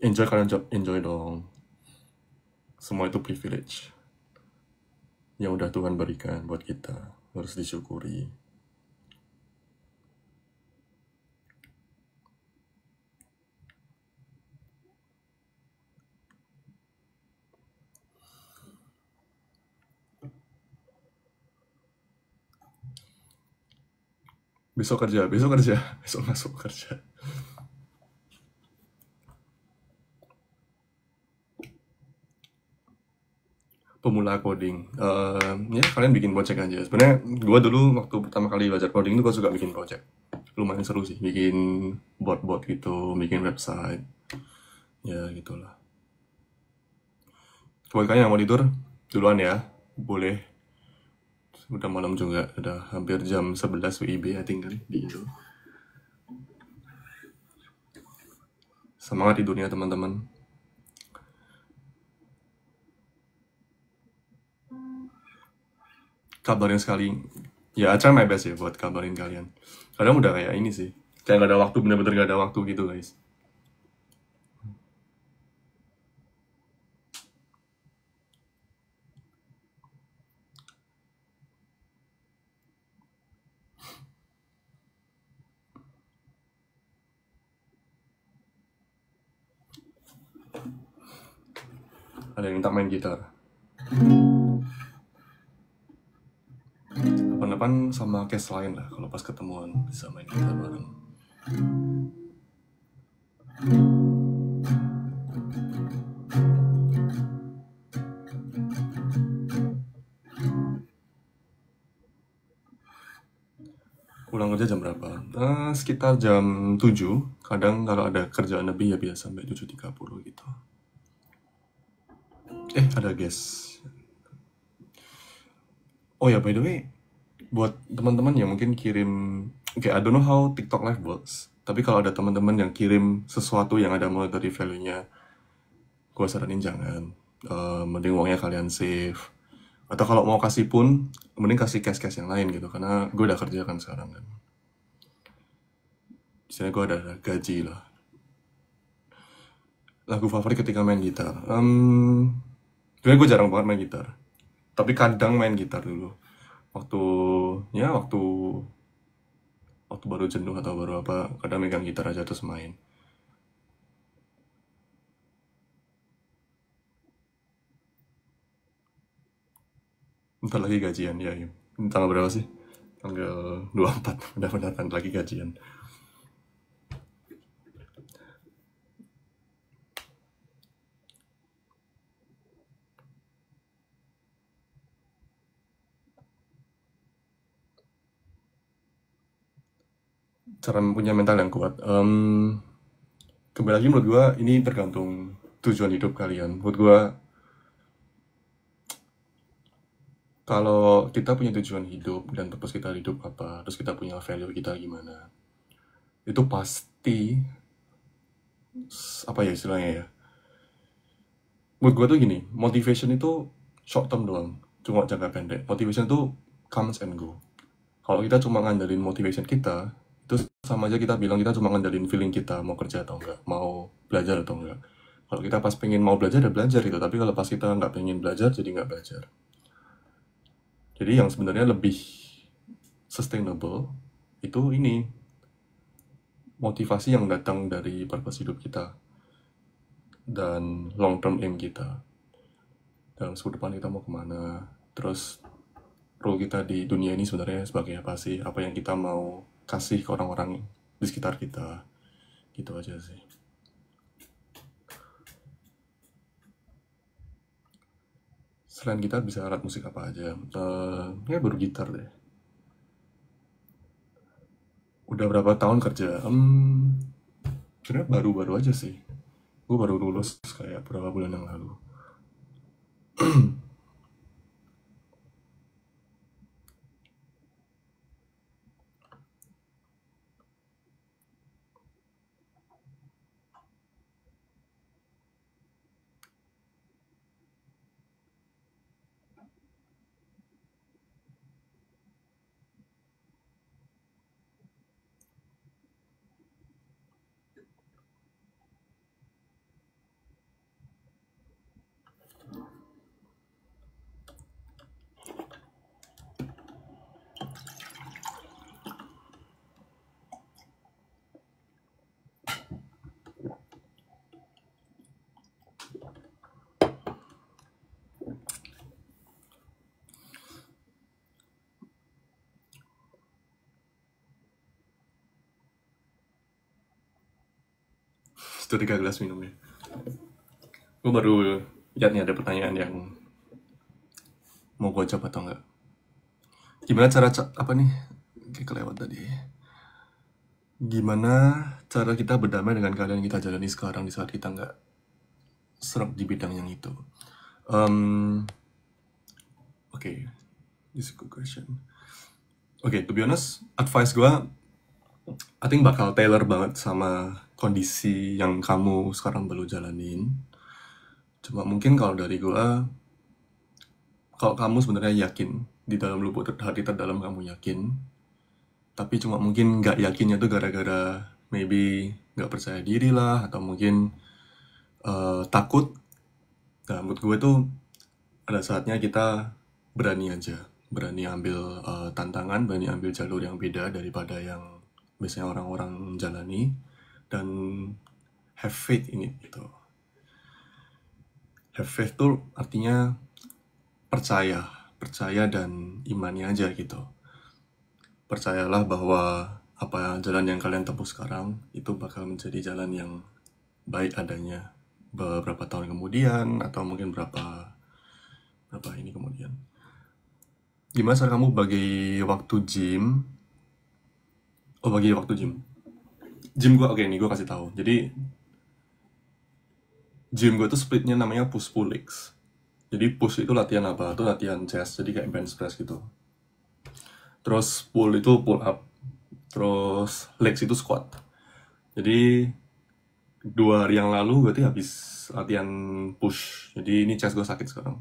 Enjoy, kalian enjoy dong. Semua itu privilege yang udah Tuhan berikan buat kita, harus disyukuri. Besok masuk kerja. Pemula coding, ya kalian bikin project aja. Sebenarnya gue dulu waktu pertama kali belajar coding itu gue suka bikin project, lumayan seru sih, bikin bot gitu, bikin website, ya gitulah. Buat kalian yang mau tidur duluan ya, boleh. Udah malam juga, udah hampir jam 11 WIB ya, tinggal di Indo. Semangat tidurnya teman-teman. Kabarin sekali. Ya, I try my best ya buat kabarin kalian. Kadang udah kayak ini sih, kayak gak ada waktu, bener-bener gak ada waktu gitu guys. Ada yang minta main gitar. Kapan-kapan sama case lain lah, kalau pas ketemuan bisa main gitar bareng. Pulang kerja jam berapa? Sekitar jam 7. Kadang kalau ada kerjaan lebih ya biasa sampai 7.30 gitu. Ada guys. Oh ya, by the way, buat teman-teman yang mungkin kirim, I don't know how TikTok Live works, tapi kalau ada teman-teman yang kirim sesuatu yang ada monetary value-nya, gue saranin jangan. Mending uangnya kalian save. Atau kalau mau kasih pun, mending kasih cash yang lain gitu, karena gue udah kerja kan sekarang kan. Misalnya gue ada gaji lah. Lagu favorit ketika main gitar. Sebenarnya gue jarang banget main gitar. Tapi kadang main gitar dulu. Waktu baru jenuh atau baru apa, kadang megang gitar aja terus main. Bentar lagi gajian, ya. Tanggal berapa sih? Tanggal 24, udah beneran lagi gajian. Cara punya mental yang kuat. Kembali lagi menurut gue, ini tergantung tujuan hidup kalian. Menurut gue, kalau kita punya tujuan hidup dan purpose kita hidup apa, terus kita punya value kita gimana, itu pasti, apa ya istilahnya ya, menurut gue tuh gini, motivation itu short term doang, cuma jangka pendek. Motivation tuh comes and go. Kalau kita cuma ngandelin motivation kita, itu sama aja kita bilang kita cuma ngandelin feeling kita mau kerja atau enggak, mau belajar atau enggak. Kalau kita pas pengen mau belajar, ya belajar gitu. Tapi kalau pas kita nggak pengen belajar, jadi nggak belajar. Jadi yang sebenarnya lebih sustainable itu ini, motivasi yang datang dari purpose hidup kita dan long term aim kita. Dalam masa depan kita mau kemana, terus role kita di dunia ini sebenarnya sebagai apa sih, apa yang kita mau kasih ke orang-orang di sekitar kita, gitu aja sih. Selain gitar bisa alat musik apa aja? Ya baru gitar deh. Udah berapa tahun kerja? Sebenarnya baru-baru aja sih. Gue baru lulus kayak beberapa bulan yang lalu. Sudah 3 gelas minumnya. Gue baru lihat nih ada pertanyaan yang mau gue jawab atau enggak. Gimana cara apa nih? Kayak kelewat tadi. Gimana cara kita berdamai dengan keadaan yang kita jalani sekarang di saat kita nggak serap di bidang yang itu? Okay, this is a good question. Okay, to be honest, advice gue, I think bakal tailor banget sama kondisi yang kamu sekarang baru jalanin. Cuma mungkin kalau dari gue, kalau kamu sebenarnya yakin, di dalam lubuk hati terdalam kamu yakin, tapi cuma mungkin nggak yakinnya tuh gara-gara maybe nggak percaya diri lah, atau mungkin takut. Nah, menurut gue tuh ada saatnya kita berani aja, berani ambil tantangan, berani ambil jalur yang beda daripada yang biasanya orang-orang jalani, dan have faith in it gitu. Have faith tuh artinya percaya dan imani aja gitu. Percayalah bahwa apa jalan yang kalian tempuh sekarang itu bakal menjadi jalan yang baik adanya beberapa tahun kemudian, atau mungkin berapa ini kemudian. Gimana cara kamu bagi waktu gym? Bagi waktu gym. Gym gue, oke, nih gue kasih tahu. Jadi gym gue tuh splitnya namanya push pull legs. Jadi push itu latihan apa? Itu latihan chest, jadi kayak bench press gitu. Terus pull itu pull up. Terus legs itu squat. Jadi 2 hari yang lalu berarti habis latihan push. Jadi ini chest gue sakit sekarang.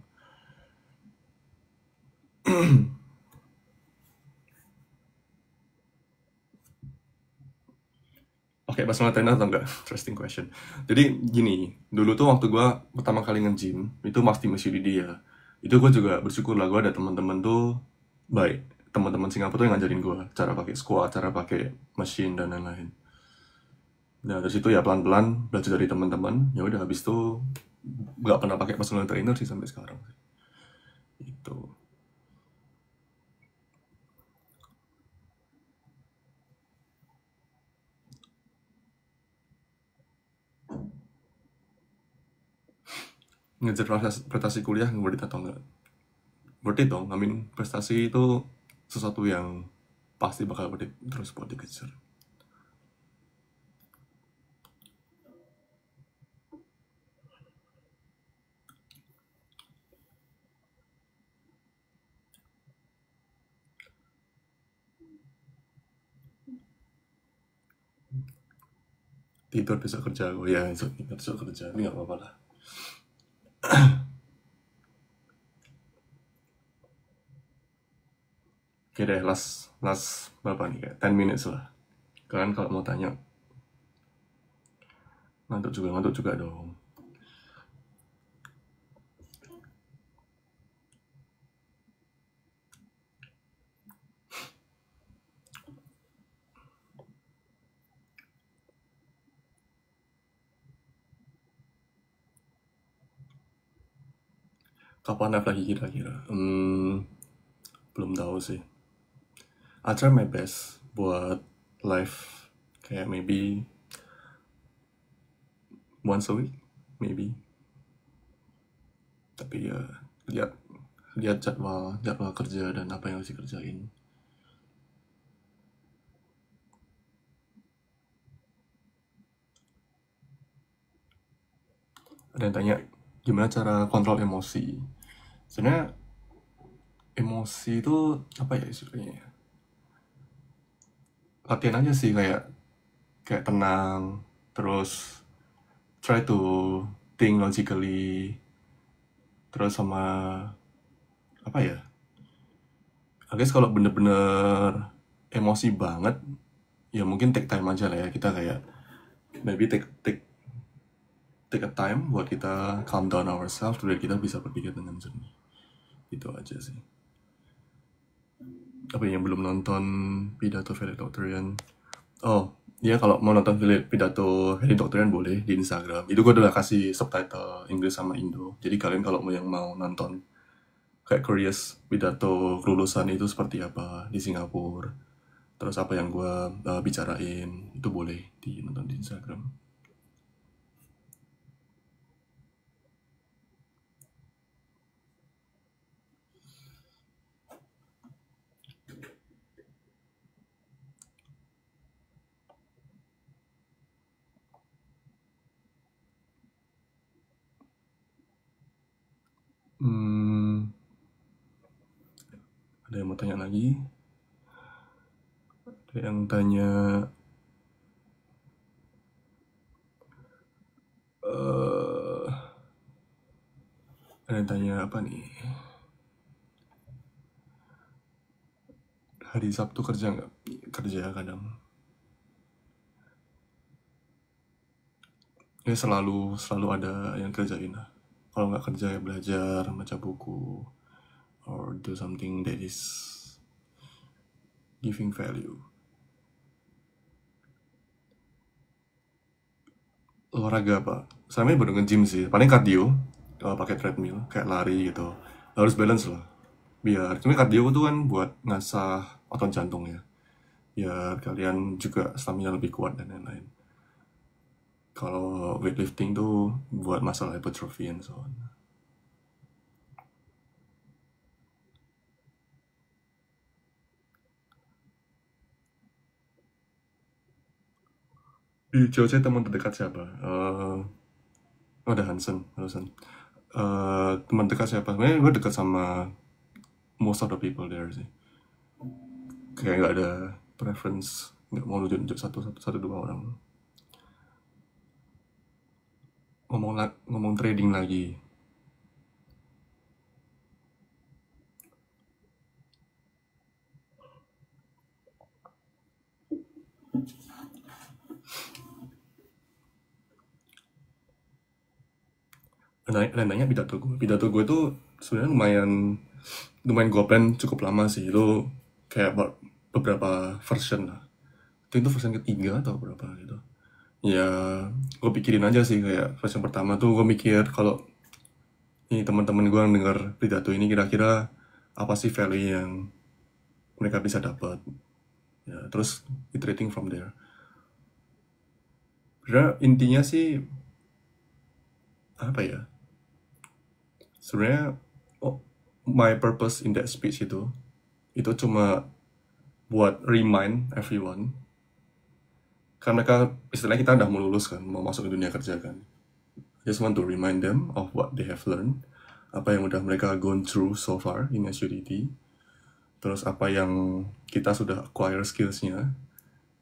Oke, personal trainer atau enggak? Interesting question. Jadi gini, dulu tuh waktu gue pertama kali nge-gym, itu masih di dia. Itu gue juga bersyukur lah, gue ada teman-teman tuh baik. Teman-teman Singapura tuh yang ngajarin gue cara pakai squat, cara pakai mesin dan lain-lain. Nah dari situ ya pelan-pelan belajar dari teman-teman. Ya udah habis itu nggak pernah pakai personal trainer sih sampai sekarang. Itu. Ngejar prestasi kuliah worth it atau enggak? Worth it dong. I mean, prestasi itu sesuatu yang pasti bakal worth it terus buat dikejar. Tidur besok kerja gue ya, besok kerja ini nggak apa-apa lah. Oke deh, last berapa nih, kayak 10 minutes lah. Kalian kalau mau tanya, ngantuk juga dong. Kapan live lagi kira-kira? Belum tahu sih. I try my best buat live kayak maybe once a week, maybe. Tapi ya lihat jadwal kerja dan apa yang harus dikerjain. Ada yang tanya gimana cara kontrol emosi. Sebenarnya emosi itu apa ya istilahnya? Latihan aja sih, kayak tenang, terus try to think logically, terus sama apa ya? I guess kalau bener-bener emosi banget, ya mungkin take time aja lah ya, kita kayak maybe take a time buat kita calm down ourselves, biar kita bisa berpikir dengan jernih. Itu aja sih. Apa yang belum nonton pidato valedictorian? Oh, ya kalau mau nonton pidato valedictorian boleh di Instagram. Itu gue udah kasih subtitle Inggris sama Indo. Jadi kalian kalau mau nonton kayak curious pidato kelulusan itu seperti apa di Singapura, terus apa yang gue bicarain, itu boleh nonton di Instagram. Ada yang mau tanya lagi? Ada yang tanya ada yang tanya apa nih? Hari Sabtu kerja nggak? Kerja kadang. Ya selalu ada yang kerjain lah. Kalau nggak kerja ya belajar, baca buku, or do something that is giving value. Olahraga apa? Saya baru nge-gym sih, paling cardio, pakai treadmill, kayak lari gitu. Harus balance lah. Cuma cardio itu kan buat ngasah otot jantung ya. Biar kalian juga stamina lebih kuat dan lain-lain. Kalau weightlifting tuh buat masalah hypertrophy and so on. Di Jogja teman terdekat siapa? Ada Hansen. Teman dekat siapa? Sebenarnya gue dekat sama most of the people there sih. Kayak nggak ada preference, nggak mau nunjuk satu dua orang. Ngomong trading lagi. nanya pidato gue tuh sebenarnya lumayan gue plan cukup lama sih. Itu kayak beberapa version lah. Itu version ketiga atau berapa gitu. Ya gue pikirin aja sih, kayak version pertama tuh gue mikir kalau ini teman-teman gue yang denger pidato ini kira-kira apa sih value yang mereka bisa dapat, ya terus iterating from there. Sebenarnya intinya sih apa ya, sebenarnya my purpose in that speech itu cuma buat remind everyone, kan mereka istilahnya kita udah mau lulus kan, mau masuk ke dunia kerja kan. Just want to remind them of what they have learned, apa yang udah mereka gone through so far in SUDT, terus apa yang kita sudah acquire skillsnya,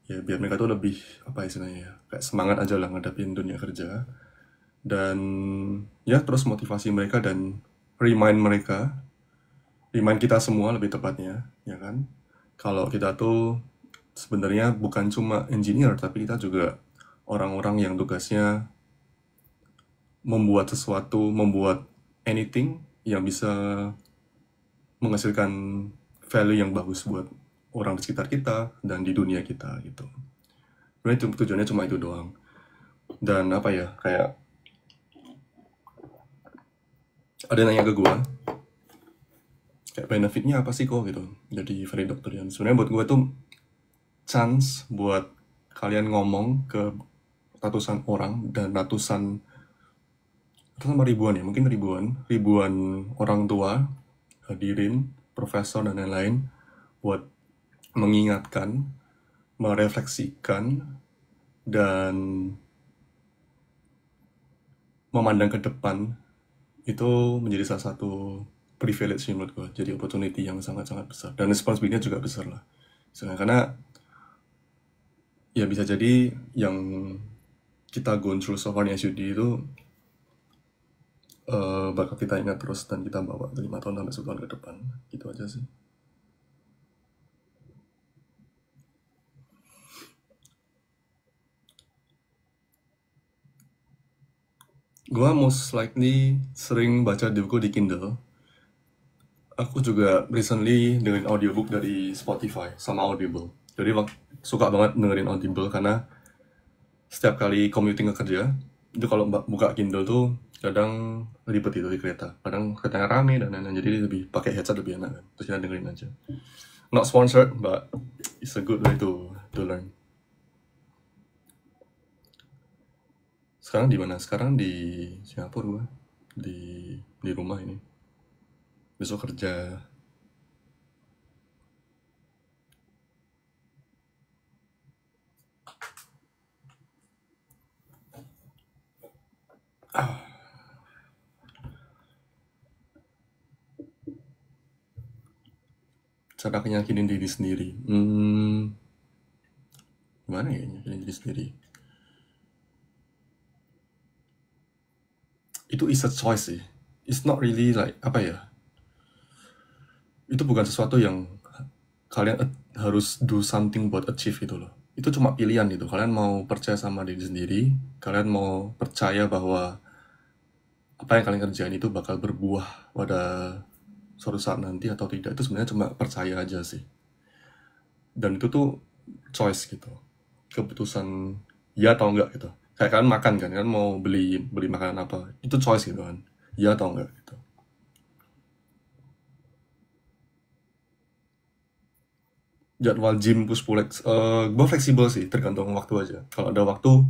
ya biar mereka tuh lebih apa istilahnya ya, kayak semangat aja lah ngadapin dunia kerja. Dan ya terus motivasi mereka dan remind kita semua lebih tepatnya, ya kan, kalau kita tuh sebenarnya bukan cuma engineer, tapi kita juga orang-orang yang tugasnya membuat sesuatu, membuat anything yang bisa menghasilkan value yang bagus buat orang di sekitar kita dan di dunia kita gitu. Sebenarnya tujuannya cuma itu doang. Dan apa ya, kayak ada yang nanya ke gue, kayak benefitnya apa sih kok gitu jadi valedictorian. Sebenarnya buat gue tuh chance buat kalian ngomong ke ratusan orang dan ratusan sama ribuan ya, mungkin ribuan orang tua, hadirin, profesor dan lain-lain, buat mengingatkan, merefleksikan, dan memandang ke depan. Itu menjadi salah satu privilege menurut gue, jadi opportunity yang sangat-sangat besar, dan responsibility juga besar lah. Karena ya bisa jadi yang kita go through so far di SUD itu bakal kita ingat terus dan kita bawa 5 tahun sampai 10 tahun ke depan. Gitu aja sih. Gua most likely sering baca buku di Kindle. Aku juga recently dengerin audiobook dari Spotify sama Audible. Jadi suka banget dengerin Audible karena setiap kali commuting ke kerja, itu kalau buka Kindle tuh kadang ribet itu di kereta. Kadang keretanya rame dan lain-lain, jadi lebih pakai headset lebih enak kan. Terus kita dengerin aja. Not sponsored, but it's a good way to learn. Sekarang di mana? Sekarang di Singapura gua. Di rumah ini. Besok kerja. Cara nyakinin diri sendiri. Gimana ya nyakinin diri sendiri? Itu is a choice sih. It's not really like, apa ya, itu bukan sesuatu yang kalian harus do something buat achieve gitu loh. Itu cuma pilihan gitu. Kalian mau percaya sama diri sendiri, kalian mau percaya bahwa apa yang kalian kerjain itu bakal berbuah pada suatu saat nanti atau tidak. Itu sebenarnya cuma percaya aja sih. Dan itu tuh choice gitu, keputusan ya atau enggak gitu. Kayak kalian makan kan, kalian mau beli makanan apa, itu choice gitu kan, ya atau enggak gitu. Jadwal gym push pull legs, gue fleksibel sih, tergantung waktu aja. Kalau ada waktu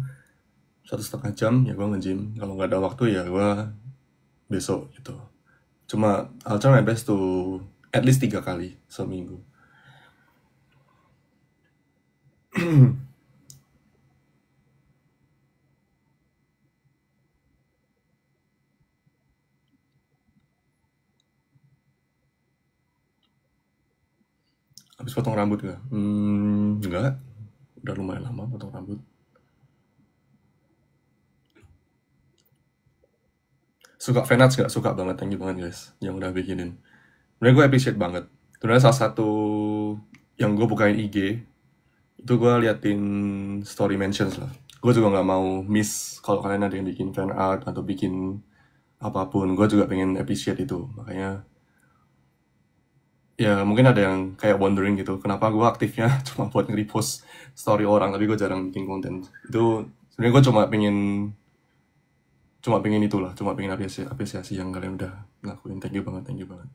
1,5 jam ya gue nge-gym, kalau nggak ada waktu ya gue besok gitu. Cuma I'll try my best to at least 3 kali seminggu. Habis potong rambut gak? Enggak, udah lumayan lama potong rambut. Suka fanarts gak? Suka banget, thank you banget guys yang udah bikinin. Sebenernya gue appreciate banget. Sebenernya salah satu yang gue bukain IG, itu gue liatin story mentions lah. Gue juga gak mau miss kalau kalian ada yang bikin fan art atau bikin apapun, gue juga pengen appreciate itu. Makanya ya mungkin ada yang kayak wondering gitu, kenapa gue aktifnya cuma buat nge-repost story orang, tapi gue jarang bikin konten. Itu sebenarnya gue cuma pengen itulah, cuma pengen apresiasi yang kalian udah ngelakuin. Thank you banget, thank you banget.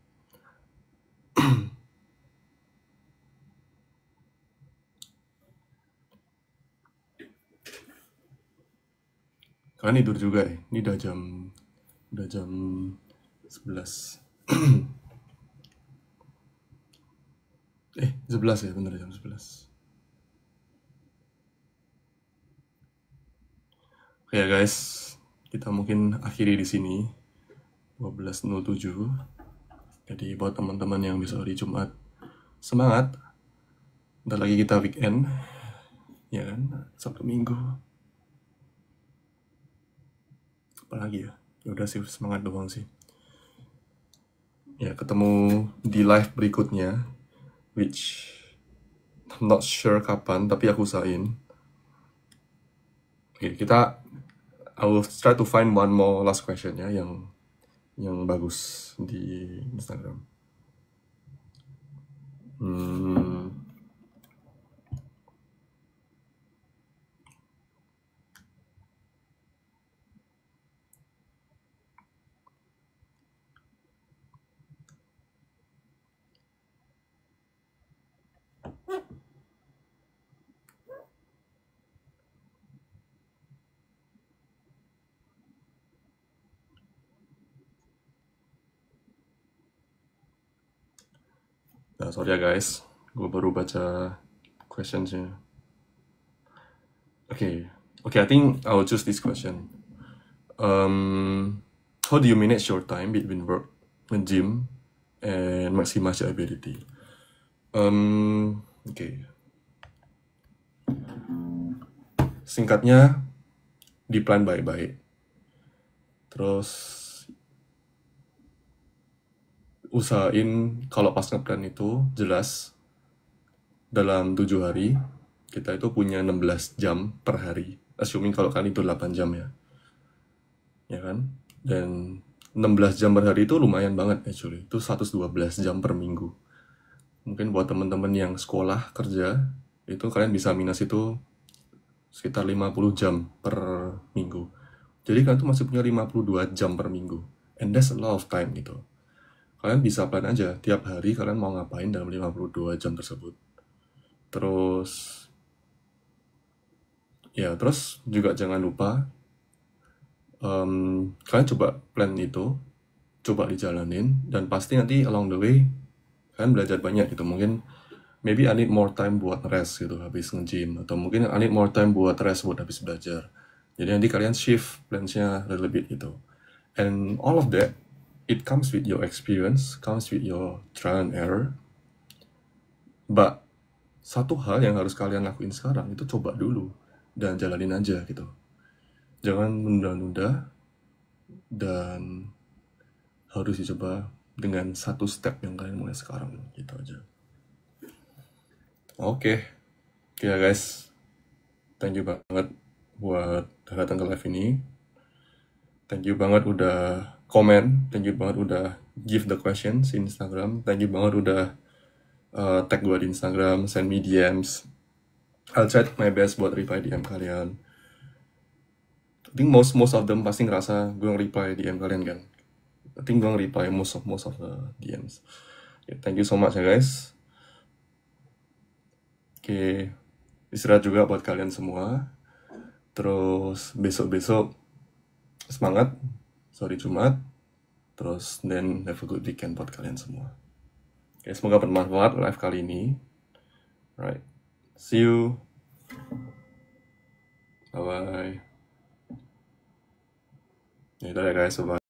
Kalian tidur juga ya? Ini udah jam 11. 11 ya, bener jam 11. Oke ya guys, kita mungkin akhiri di sini 12.07. Jadi buat teman-teman yang bisa hari Jumat, semangat. Bentar lagi kita weekend, ya kan? Sabtu Minggu. Apa lagi ya? Ya udah sih, semangat doang sih. Ya, ketemu di live berikutnya, which I'm not sure kapan, tapi aku usahain. Oke, I will try to find one more last question ya, yang bagus di Instagram. Nah, sorry ya guys, gue baru baca questionsnya. Okay, I think I will choose this question. How do you manage your time between work and gym and maximize your ability? Okay. Singkatnya, di plan baik-baik. Terus usahain kalau pas ngeplan itu jelas dalam 7 hari kita itu punya 16 jam per hari, assuming kalau kalian itu 8 jam ya kan, dan 16 jam per hari itu lumayan banget actually, itu 112 jam per minggu. Mungkin buat teman-teman yang sekolah, kerja, itu kalian bisa minus itu sekitar 50 jam per minggu, jadi kalian tuh masih punya 52 jam per minggu, and that's a lot of time gitu. Kalian bisa plan aja tiap hari kalian mau ngapain dalam 52 jam tersebut. Terus juga jangan lupa kalian coba plan itu, coba dijalanin, dan pasti nanti along the way kalian belajar banyak gitu. Mungkin maybe I need more time buat rest gitu habis nge-gym, atau mungkin I need more time buat rest buat habis belajar. Jadi nanti kalian shift plans-nya a little bit gitu. And all of that, it comes with your experience, comes with your trial and error. But satu hal yang harus kalian lakuin sekarang itu coba dulu dan jalanin aja gitu. Jangan nunda-nunda, dan harus dicoba dengan satu step yang kalian mulai sekarang gitu aja. Oke ya guys, thank you banget buat datang ke live ini. Thank you banget udah komen, thank you banget udah give the questions di Instagram, thank you banget udah tag gue di Instagram, send me DMs. I'll try my best buat reply DM kalian. I think most of them pasti ngerasa gue nge-reply DM kalian kan. I think gue nge-reply most of the DMs. Okay, thank you so much ya guys. Oke, istirahat juga buat kalian semua. Terus besok-besok semangat, sorry Jumat. Terus then have a good weekend buat kalian semua. Oke, semoga bermanfaat live kali ini. Right, see you. Bye bye. Ya udah ya guys, bye.